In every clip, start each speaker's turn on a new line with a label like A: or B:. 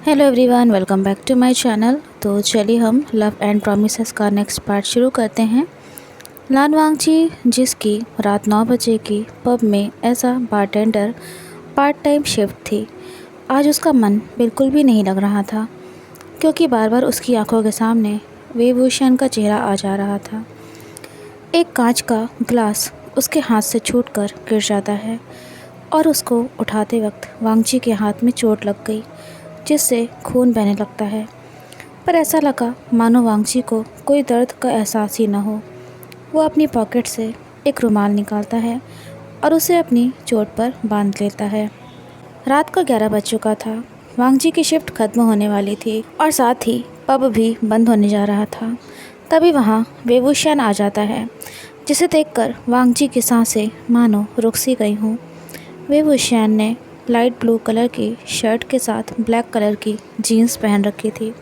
A: Hello everyone, welcome back to my channel. तो चलिए हम लव एंड प्रॉमिसेस का नेक्स्ट पार्ट शुरू करते हैं। लान वांगची, जिसकी रात 9 बजे की पब में as a bartender part time shift थी, आज उसका मन बिल्कुल भी नहीं लग रहा था, क्योंकि बार बार उसकी आंखों के सामने वेवूशियन का चेहरा आ जा रहा था। एक कांच का ग्लास उसके हाथ से छूटकर गिर जाता है और उसको उठाते वक्त वांगची के हाथ में चोट लग गई, जिससे खून बहने लगता है। पर ऐसा लगा मानो वांगची को कोई दर्द का एहसास ही न हो। वो अपनी पॉकेट से एक रुमाल निकालता है और उसे अपनी चोट पर बांध लेता है। रात का 11 बज चुका था। वांगची की शिफ्ट खत्म होने वाली थी और साथ ही पब भी बंद होने जा रहा था। तभी वहाँ वेवूशियन आ जाता है, जिसे देखकर वांगची की सांसें मानो रुक सी गई हों। वेवूशियन ने लाइट ब्लू कलर की शर्ट के साथ ब्लैक कलर की जीन्स पहन रखी थी,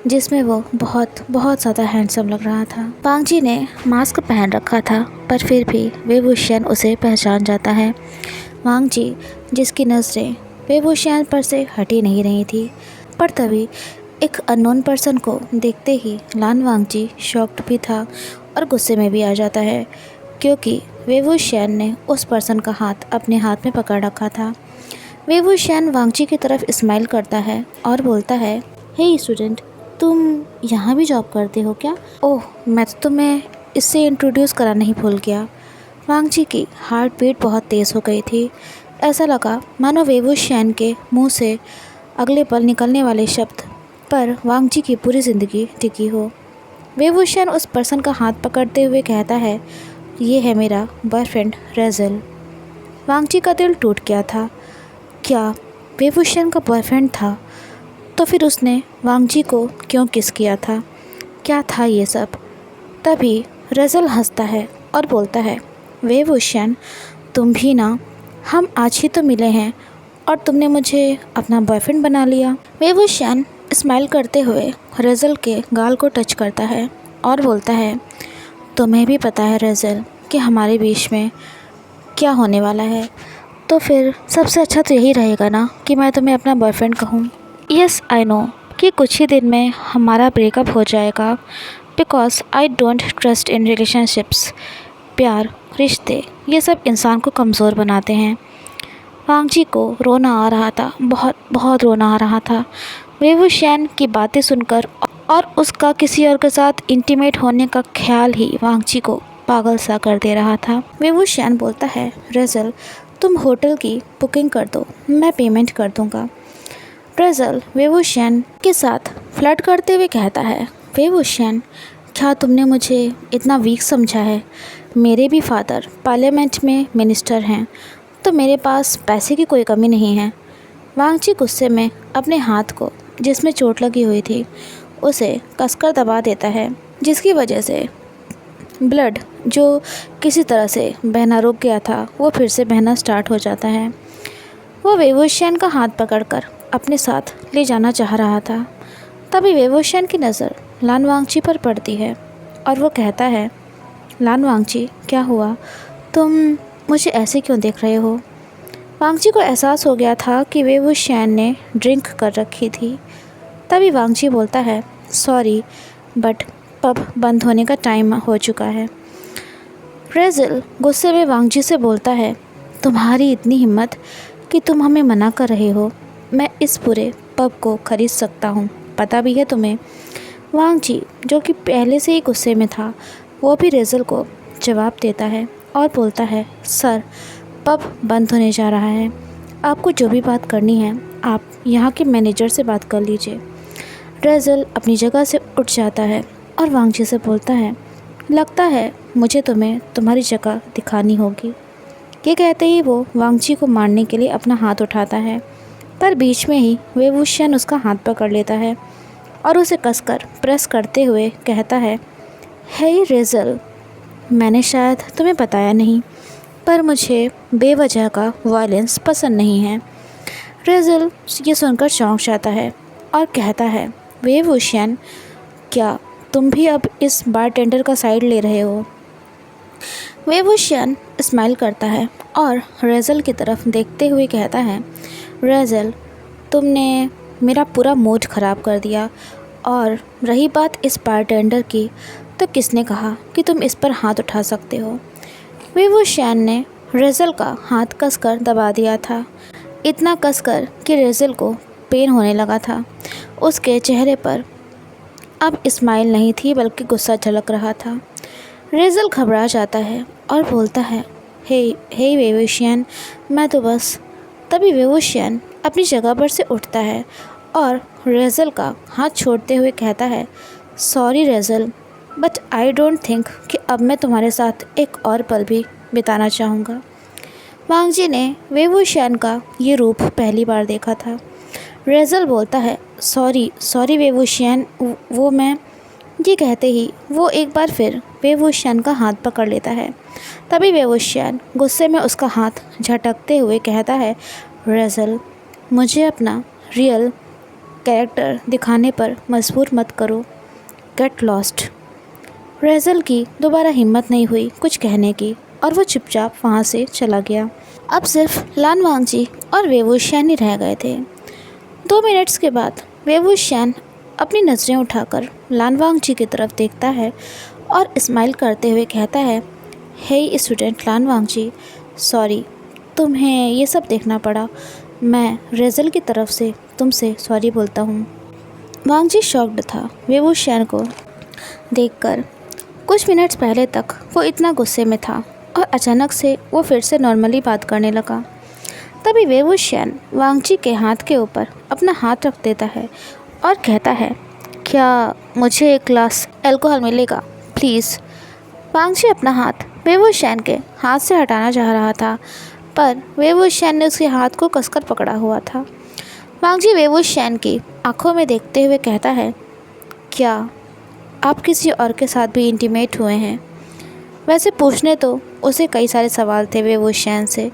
A: जिसमें वो बहुत बहुत ज़्यादा हैंडसम लग रहा था। वांगची ने मास्क पहन रखा था, पर फिर भी वेवूशियन उसे पहचान जाता है। वांगची, जिसकी नज़रें वेवूशियन पर से हटी नहीं रही थी, पर तभी एक अननोन पर्सन को देखते ही लान वांगची शॉक्ड भी था और गुस्से में भी आ जाता है, क्योंकि वेवूशियन ने उस पर्सन का हाथ अपने हाथ में पकड़ रखा था। वेवूशियन वांगची की तरफ स्माइल करता है और बोलता है, हे स्टूडेंट, तुम यहाँ भी जॉब करते हो क्या? ओह, मैं तो तुम्हें इससे इंट्रोड्यूस कराना ही भूल गया। वांगची की हार्ट बीट बहुत तेज़ हो गई थी। ऐसा लगा मानो वेवूशियन के मुंह से अगले पल निकलने वाले शब्द पर वांगची की पूरी ज़िंदगी टिकी हो। वेवूशियन उस पर्सन का हाथ पकड़ते हुए कहता है, ये है मेरा बॉयफ्रेंड रेज़ल। वांगची का दिल टूट गया था। क्या वेवूशियन का बॉयफ्रेंड था? तो फिर उसने वांगची को क्यों किस किया था? क्या था ये सब? तभी रेज़ल हंसता है और बोलता है, वेवूशियन, तुम भी ना, हम आज ही तो मिले हैं और तुमने मुझे अपना बॉयफ्रेंड बना लिया। वेवूशियन स्माइल करते हुए रेज़ल के गाल को टच करता है और बोलता है, तुम्हें भी पता है रेज़ल कि हमारे बीच में क्या होने वाला है, तो फिर सबसे अच्छा तो यही रहेगा ना कि मैं तुम्हें अपना बॉयफ्रेंड कहूँ। यस, आई नो कि कुछ ही दिन में हमारा ब्रेकअप हो जाएगा, because I don't trust in relationships. प्यार, रिश्ते, ये सब इंसान को कमज़ोर बनाते हैं। वांगची को रोना आ रहा था, बहुत बहुत रोना आ रहा था। वेवूशियन की बातें सुनकर और उसका किसी और के साथ इंटीमेट होने का ख्याल ही वांगची को पागल सा कर दे रहा था। वेवूशियन बोलता है, रेज़ल, तुम होटल की बुकिंग कर दो, मैं पेमेंट कर दूंगा। रेज़ल वेवूशियन के साथ फ्लर्ट करते हुए कहता है, वेवूशियन, क्या तुमने मुझे इतना वीक समझा है? मेरे भी फादर पार्लियामेंट में मिनिस्टर हैं, तो मेरे पास पैसे की कोई कमी नहीं है। वांगची गुस्से में अपने हाथ को, जिसमें चोट लगी हुई थी, उसे कसकर दबा देता है, जिसकी वजह से ब्लड जो किसी तरह से बहना रुक गया था, वो फिर से बहना स्टार्ट हो जाता है। वो वेवूशियन का हाथ पकड़कर अपने साथ ले जाना चाह रहा था। तभी वेवूशियन की नज़र लान वांगची पर पड़ती है और वो कहता है, लान वांगची, क्या हुआ? तुम मुझे ऐसे क्यों देख रहे हो? वांगची को एहसास हो गया था कि वेवूशियन ने ड्रिंक कर रखी थी। तभी वांगची बोलता है, सॉरी, बट पब बंद होने का टाइम हो चुका है। रेज़ल गुस्से में वांगची से बोलता है, तुम्हारी इतनी हिम्मत कि तुम हमें मना कर रहे हो? मैं इस पूरे पब को खरीद सकता हूँ, पता भी है तुम्हें? वांगची, जो कि पहले से ही गुस्से में था, वो भी रेज़ल को जवाब देता है और बोलता है, सर, पब बंद होने जा रहा है। आपको जो भी बात करनी है, आप यहाँ के मैनेजर से बात कर लीजिए। रेज़ल अपनी जगह से उठ जाता है और वांगची से बोलता है, लगता है मुझे तुम्हें तुम्हारी जगह दिखानी होगी। ये कहते ही वो वांगची को मारने के लिए अपना हाथ उठाता है, पर बीच में ही वेवूशियन उसका हाथ पकड़ लेता है और उसे कसकर प्रेस करते हुए कहता है, हे रेज़ल, मैंने शायद तुम्हें बताया नहीं, पर मुझे बेवजह का वायलेंस पसंद नहीं है। रेज़ल ये सुनकर चौंक जाता है और कहता है, वेवूशियन, क्या तुम भी अब इस बारटेंडर का साइड ले रहे हो? वेवूशियन स्माइल करता है और रेज़ल की तरफ देखते हुए कहता है, रेज़ल, तुमने मेरा पूरा मूड ख़राब कर दिया। और रही बात इस बारटेंडर की, तो किसने कहा कि तुम इस पर हाथ उठा सकते हो? वेवूशियन ने रेज़ल का हाथ कसकर दबा दिया था, इतना कसकर कि रेज़ल को पेन होने लगा था। उसके चेहरे पर अब स्माइल नहीं थी बल्कि गुस्सा झलक रहा था। रेज़ल घबरा जाता है और बोलता है, हे वेवूशियन, मैं तो बस। तभी वेवूशियन अपनी जगह पर से उठता है और रेज़ल का हाथ छोड़ते हुए कहता है, सॉरी रेज़ल, बट आई डोंट थिंक कि अब मैं तुम्हारे साथ एक और पल भी बिताना चाहूँगा। वांग जी ने वेवूशियन का ये रूप पहली बार देखा था। रेज़ल बोलता है, सॉरी वेवूशियन, वो मैं। ये कहते ही वो एक बार फिर वेवूशियन का हाथ पकड़ लेता है। तभी वेवूशियन गुस्से में उसका हाथ झटकते हुए कहता है, रेज़ल, मुझे अपना रियल कैरेक्टर दिखाने पर मजबूर मत करो। Get lost. रेज़ल की दोबारा हिम्मत नहीं हुई कुछ कहने की और वो चुपचाप वहाँ से चला गया। अब सिर्फ लान वांगजी और वेवूशियन ही रह गए थे। 2 मिनट्स के बाद वेवूशियन अपनी नज़रें उठाकर लान वांगजी की तरफ देखता है और स्माइल करते हुए कहता है, हे स्टूडेंट लान वांगजी, सॉरी तुम्हें ये सब देखना पड़ा। मैं रेज़ल की तरफ से तुमसे सॉरी बोलता हूँ। वांगजी शॉक्ड था वेवूशियन को देखकर। कुछ मिनट्स पहले तक वो इतना गुस्से में था और अचानक से वो फिर से नॉर्मली बात करने लगा। तभी वेवूशियन वांगजी के हाथ के ऊपर अपना हाथ रख देता है और कहता है, क्या मुझे एक ग्लास अल्कोहल मिलेगा प्लीज़? वांगजी अपना हाथ वेवूशियन के हाथ से हटाना चाह रहा था, पर वेवूशियन ने उसके हाथ को कसकर पकड़ा हुआ था। वांगजी वेवूशियन की आंखों में देखते हुए कहता है, क्या आप किसी और के साथ भी इंटीमेट हुए हैं? वैसे पूछने तो उसे कई सारे सवाल थे वेवूशियन से,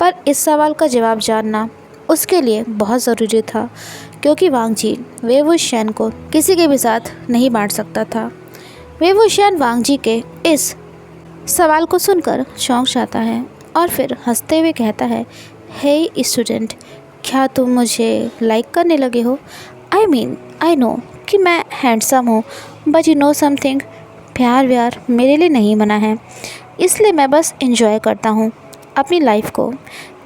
A: पर इस सवाल का जवाब जानना उसके लिए बहुत ज़रूरी था, क्योंकि वांगजी वेवूशियन को किसी के भी साथ नहीं बांट सकता था। वेवूशियन वांगजी के इस सवाल को सुनकर चौंक जाता है और फिर हंसते हुए कहता है, हे स्टूडेंट, क्या तुम मुझे लाइक करने लगे हो? आई नो कि मैं हैंडसम हूँ, बट यू नो समथिंग, प्यार व्यार मेरे लिए नहीं बना है, इसलिए मैं बस एंजॉय करता हूँ अपनी लाइफ को,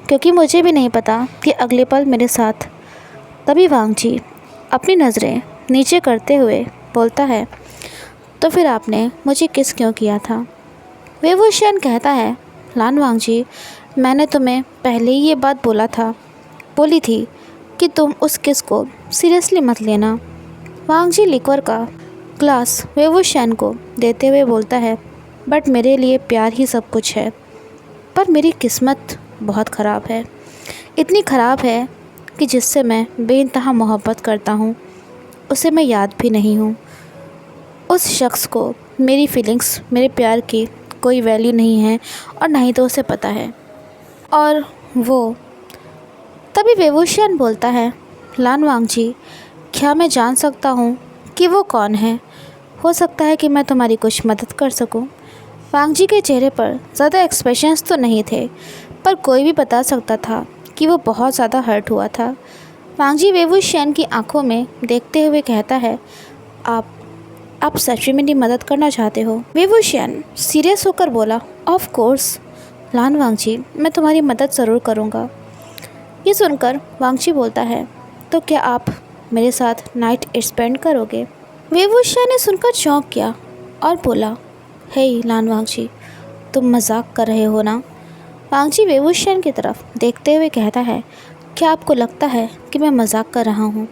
A: क्योंकि मुझे भी नहीं पता कि अगले पल मेरे साथ। तभी वांगजी अपनी नज़रें नीचे करते हुए बोलता है, तो फिर आपने मुझे किस क्यों किया था? वेवूशियन कहता है, लान वांगजी, मैंने तुम्हें पहले ही ये बात बोली थी कि तुम उस किस को सीरियसली मत लेना। वांगजी लिक्वर का ग्लास वेवूशियन को देते हुए बोलता है, बट मेरे लिए प्यार ही सब कुछ है, पर मेरी किस्मत बहुत ख़राब है। इतनी ख़राब है कि जिससे मैं बेइंतहा मोहब्बत करता हूँ उसे मैं याद भी नहीं हूँ। उस शख्स को मेरी फीलिंग्स, मेरे प्यार की कोई वैल्यू नहीं है और ना ही तो उसे पता है। और वो तभी वेवूशियन बोलता है, लान वांगजी, क्या मैं जान सकता हूँ कि वो कौन है? हो सकता है कि मैं तुम्हारी कुछ मदद कर सकूँ। वांगजी के चेहरे पर ज़्यादा एक्सप्रेशंस तो नहीं थे, पर कोई भी बता सकता था कि वो बहुत ज़्यादा हर्ट हुआ था। वांगजी वेवूशियन की आंखों में देखते हुए कहता है, आप सच में मेरी मदद करना चाहते हो? वेवूशियन सीरियस होकर बोला, ऑफ कोर्स लान वांगजी, मैं तुम्हारी मदद ज़रूर करूँगा। ये सुनकर वांगजी बोलता है, तो क्या आप मेरे साथ नाइट स्पेंड करोगे? वेवूशियन ने सुनकर चौंक गया और बोला, हे लान वांगजी, तुम मजाक कर रहे हो ना? वांगजी वेवूशियन की तरफ देखते हुए कहता है, क्या आपको लगता है कि मैं मजाक कर रहा हूँ?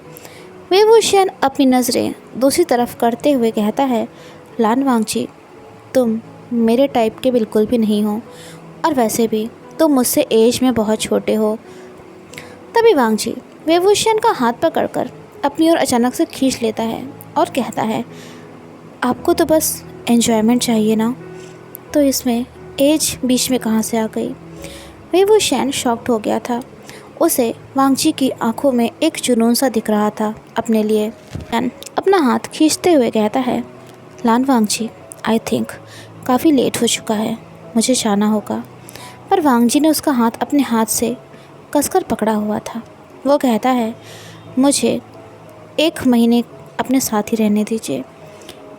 A: वेवूशियन अपनी नज़रें दूसरी तरफ करते हुए कहता है, लान वांगजी, तुम मेरे टाइप के बिल्कुल भी नहीं हो, और वैसे भी तुम मुझसे एज में बहुत छोटे हो। तभी वांगजी वेवूशियन का हाथ पकड़कर अपनी ओर अचानक से खींच लेता है और कहता है, आपको तो बस एन्जॉयमेंट चाहिए ना, तो इसमें एज बीच में कहाँ से आ गई? वेवूशियन शॉक्ड हो गया था। उसे वांगजी की आंखों में एक जुनून सा दिख रहा था अपने लिए। अपना हाथ खींचते हुए कहता है, लान वांगजी, आई थिंक काफ़ी लेट हो चुका है, मुझे जाना होगा। पर वांगजी ने उसका हाथ अपने हाथ से कसकर पकड़ा हुआ था। वो कहता है, मुझे 1 महीने अपने साथ ही रहने दीजिए।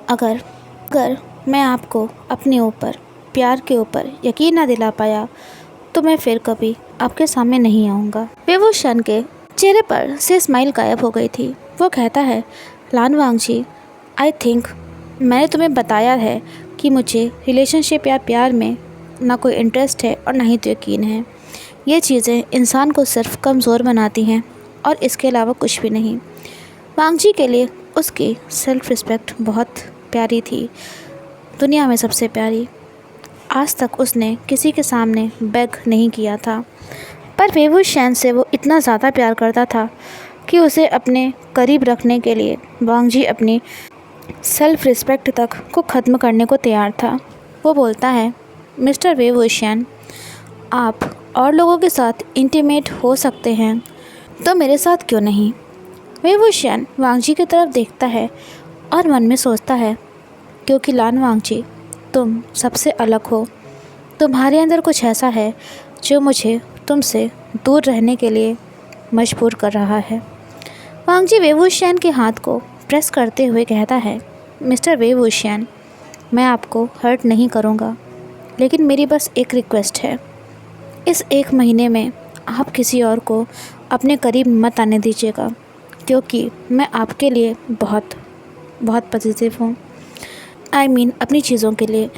A: अगर अगर मैं आपको अपने ऊपर, प्यार के ऊपर यकीन ना दिला पाया तो मैं फिर कभी आपके सामने नहीं आऊँगा। विभूषण के चेहरे पर से स्माइल गायब हो गई थी। वो कहता है, लान वांगजी, आई थिंक मैंने तुम्हें बताया है कि मुझे रिलेशनशिप या प्यार में ना कोई इंटरेस्ट है और ना ही तो यकीन है। ये चीज़ें इंसान को सिर्फ कमज़ोर बनाती हैं और इसके अलावा कुछ भी नहीं। वांगजी के लिए उसकी सेल्फ रिस्पेक्ट बहुत प्यारी थी, दुनिया में सबसे प्यारी। आज तक उसने किसी के सामने बेग नहीं किया था, पर विभूषण से वो इतना ज़्यादा प्यार करता था कि उसे अपने करीब रखने के लिए वांगजी अपनी सेल्फ रिस्पेक्ट तक को ख़त्म करने को तैयार था। वो बोलता है, मिस्टर विभूषण, आप और लोगों के साथ इंटीमेट हो सकते हैं तो मेरे साथ क्यों नहीं। विभूषण वांगजी की तरफ देखता है और मन में सोचता है, क्योंकि लान वांगजी, तुम सबसे अलग हो। तुम्हारे अंदर कुछ ऐसा है जो मुझे तुमसे दूर रहने के लिए मजबूर कर रहा है। वांगजी विभूषण के हाथ को प्रेस करते हुए कहता है, मिस्टर विभूषण, मैं आपको हर्ट नहीं करूँगा, लेकिन मेरी बस एक रिक्वेस्ट है। इस 1 महीने में आप किसी और को अपने करीब मत आने दीजिएगा, क्योंकि मैं आपके लिए बहुत बहुत पॉजिटिव हूँ। आई मीन अपनी चीज़ों के लिए।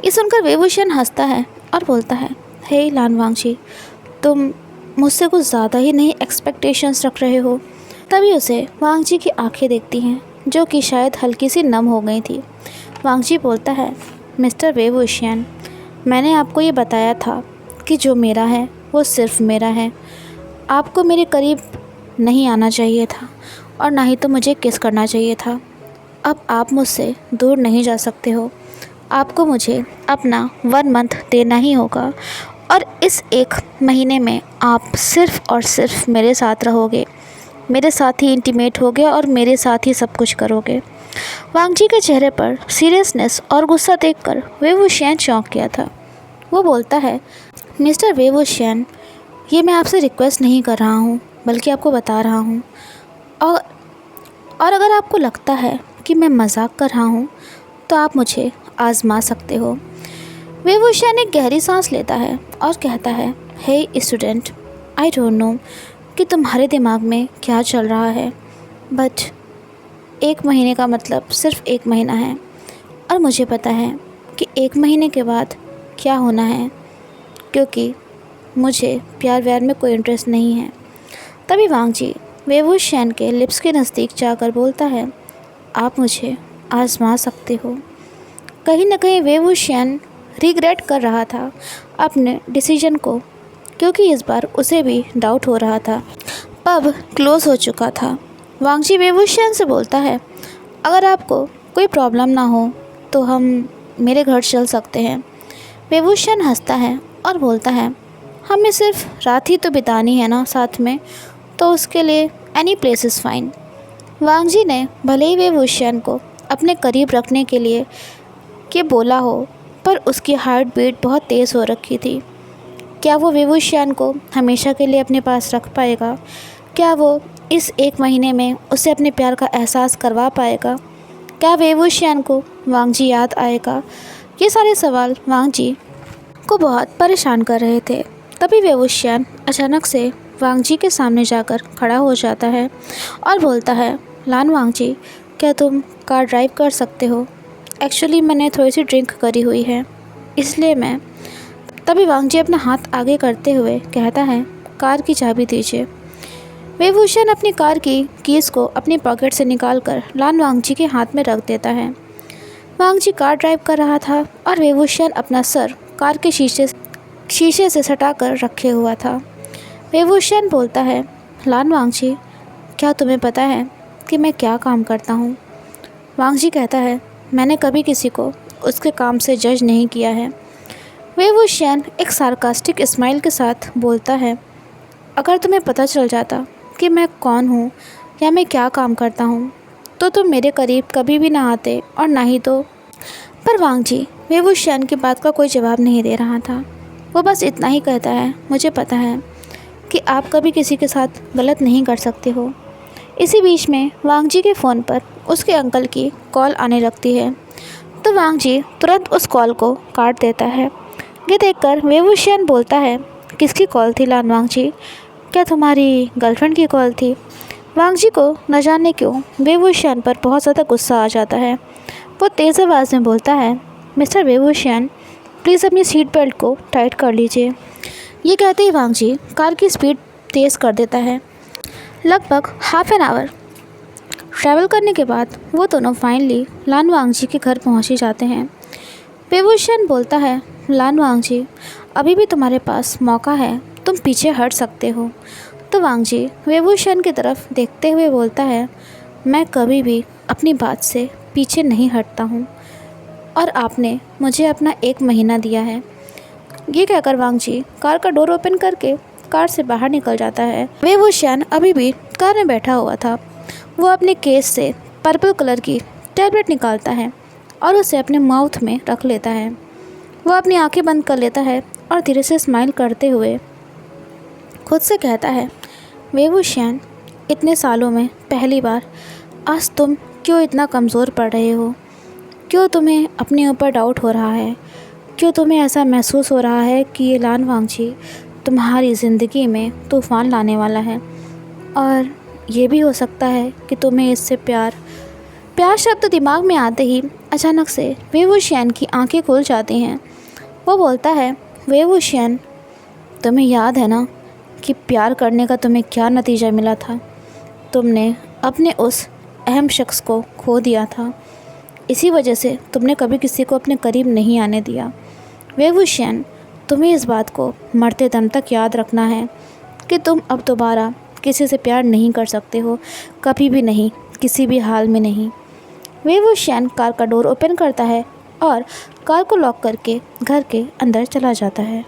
A: ये सुनकर विभूषण हंसता है और बोलता है, हे लान वांगजी, तुम मुझसे कुछ ज़्यादा ही नहीं एक्सपेक्टेशंस रख रहे हो। तभी उसे वांगजी की आंखें देखती हैं, जो कि शायद हल्की सी नम हो गई थी। वांगजी बोलता है, मिस्टर विभूषण, मैंने आपको ये बताया था कि जो मेरा है वो सिर्फ मेरा है। आपको मेरे करीब नहीं आना चाहिए था और ना ही तो मुझे किस करना चाहिए था। अब आप मुझसे दूर नहीं जा सकते हो। आपको मुझे अपना 1 मंथ देना ही होगा और इस 1 महीने में आप सिर्फ़ और सिर्फ मेरे साथ रहोगे, मेरे साथ ही इंटीमेट होगे और मेरे साथ ही सब कुछ करोगे। वांगजी के चेहरे पर सीरियसनेस और गुस्सा देखकर विभूषण चौंक गया था। वो बोलता है, मिस्टर विभूषण, ये मैं आपसे रिक्वेस्ट नहीं कर रहा हूँ, बल्कि आपको बता रहा हूँ। और अगर आपको लगता है कि मैं मजाक कर रहा हूँ तो आप मुझे आज़मा सकते हो। विभूषण एक गहरी सांस लेता है और कहता है, hey student, I don't know कि तुम्हारे दिमाग में क्या चल रहा है, बट 1 महीने का मतलब सिर्फ 1 महीना है और मुझे पता है कि 1 महीने के बाद क्या होना है, क्योंकि मुझे प्यार व्यार में कोई इंटरेस्ट नहीं है। तभी वांगजी विभूषण के लिप्स के नज़दीक जाकर बोलता है, आप मुझे आज़मा सकते हो। कहीं ना कहीं विभूषण रिग्रेट कर रहा था अपने डिसीजन को, क्योंकि इस बार उसे भी डाउट हो रहा था। पब क्लोज़ हो चुका था। वांगजी विभूषण से बोलता है, अगर आपको कोई प्रॉब्लम ना हो तो हम मेरे घर चल सकते हैं। विभूषण हंसता है और बोलता है, हमें सिर्फ रात ही तो बितानी है ना साथ में, तो उसके लिए एनी प्लेस इज़ फाइन। वांगजी ने भले ही विभूषण को अपने करीब रखने के लिए कि बोला हो, पर उसकी हार्ट बीट बहुत तेज़ हो रखी थी। क्या वो विभूषण को हमेशा के लिए अपने पास रख पाएगा? क्या वो इस 1 महीने में उसे अपने प्यार का एहसास करवा पाएगा? क्या विभूषण को वांगजी याद आएगा? ये सारे सवाल वांगजी को बहुत परेशान कर रहे थे। तभी विभूषण अचानक से वांगजी के सामने जाकर खड़ा हो जाता है और बोलता है, लान वांगजी, क्या तुम कार ड्राइव कर सकते हो? एक्चुअली मैंने थोड़ी सी ड्रिंक करी हुई है, इसलिए मैं। तभी वांगजी अपना हाथ आगे करते हुए कहता है, कार की चाबी दीजिए। विभूषण अपनी कार की कीज़ को अपनी पॉकेट से निकालकर लान वांगजी के हाथ में रख देता है। वांगजी कार ड्राइव कर रहा था और विभूषण अपना सर कार के शीशे से सटाकर रखे हुआ था। विभूषण बोलता है, लान वांगजी, क्या तुम्हें पता है कि मैं क्या काम करता हूँ? वांगजी कहता है, मैंने कभी किसी को उसके काम से जज नहीं किया है। विभूषण एक सार्कास्टिक स्माइल के साथ बोलता है, अगर तुम्हें पता चल जाता कि मैं कौन हूँ या मैं क्या काम करता हूँ तो तुम मेरे करीब कभी भी ना आते और ना ही तो। पर वांगजी विभूषण की बात का कोई जवाब नहीं दे रहा था। वो बस इतना ही कहता है, मुझे पता है कि आप कभी किसी के साथ गलत नहीं कर सकते हो, इसी बीच में वांग जी के फ़ोन पर उसके अंकल की कॉल आने लगती है, तो वांग जी तुरंत उस कॉल को काट देता है। ये देखकर वे वुशियन बोलता है, किसकी कॉल थी लान वांग जी? क्या तुम्हारी गर्लफ्रेंड की कॉल थी? वांग जी को न जाने क्यों वे वुशियन पर बहुत ज़्यादा गुस्सा आ जाता है। वो तेज़ आवाज़ में बोलता है, मिस्टर वे वुशियन, प्लीज़ अपनी सीट बेल्ट को टाइट कर लीजिए। ये कहते ही वांग जी कार की स्पीड तेज़ कर देता है। लगभग हाफ एन आवर ट्रैवल करने के बाद वो दोनों फाइनली लान वांग जी के घर पहुंच ही जाते हैं। वे वुशियन बोलता है, लान वांग जी, अभी भी तुम्हारे पास मौका है, तुम पीछे हट सकते हो। तो वांग जी वे वुशियन की तरफ देखते हुए बोलता है, मैं कभी भी अपनी बात से पीछे नहीं हटता हूँ और आपने मुझे अपना 1 महीना दिया है। ये कहकर वांग जी कार का डोर ओपन करके कार से बाहर निकल जाता है। वे वुशियन अभी भी कार में बैठा हुआ था। वो अपने केस से पर्पल कलर की टैबलेट निकालता है और उसे अपने माउथ में रख लेता है। वो अपनी आंखें बंद कर लेता है और धीरे से स्माइल करते हुए खुद से कहता है, वे वुशियन, इतने सालों में पहली बार आज तुम क्यों इतना कमज़ोर पड़ रहे हो? क्यों तुम्हें अपने ऊपर डाउट हो रहा है? क्यों तुम्हें ऐसा महसूस हो रहा है कि ये लान वांग जी तुम्हारी ज़िंदगी में तूफ़ान लाने वाला है? और ये भी हो सकता है कि तुम्हें इससे प्यार शब्द दिमाग में आते ही अचानक से वे वुशियन की आंखें खुल जाती हैं। वो बोलता है, वे वुशियन, तुम्हें याद है ना कि प्यार करने का तुम्हें क्या नतीजा मिला था? तुमने अपने उस अहम शख्स को खो दिया था। इसी वजह से तुमने कभी किसी को अपने करीब नहीं आने दिया। वे वुशियन, तुम्हें इस बात को मरते दम तक याद रखना है कि तुम अब दोबारा किसी से प्यार नहीं कर सकते हो, कभी भी नहीं, किसी भी हाल में नहीं। वे वुशियन कार का डोर ओपन करता है और कार को लॉक करके घर के अंदर चला जाता है।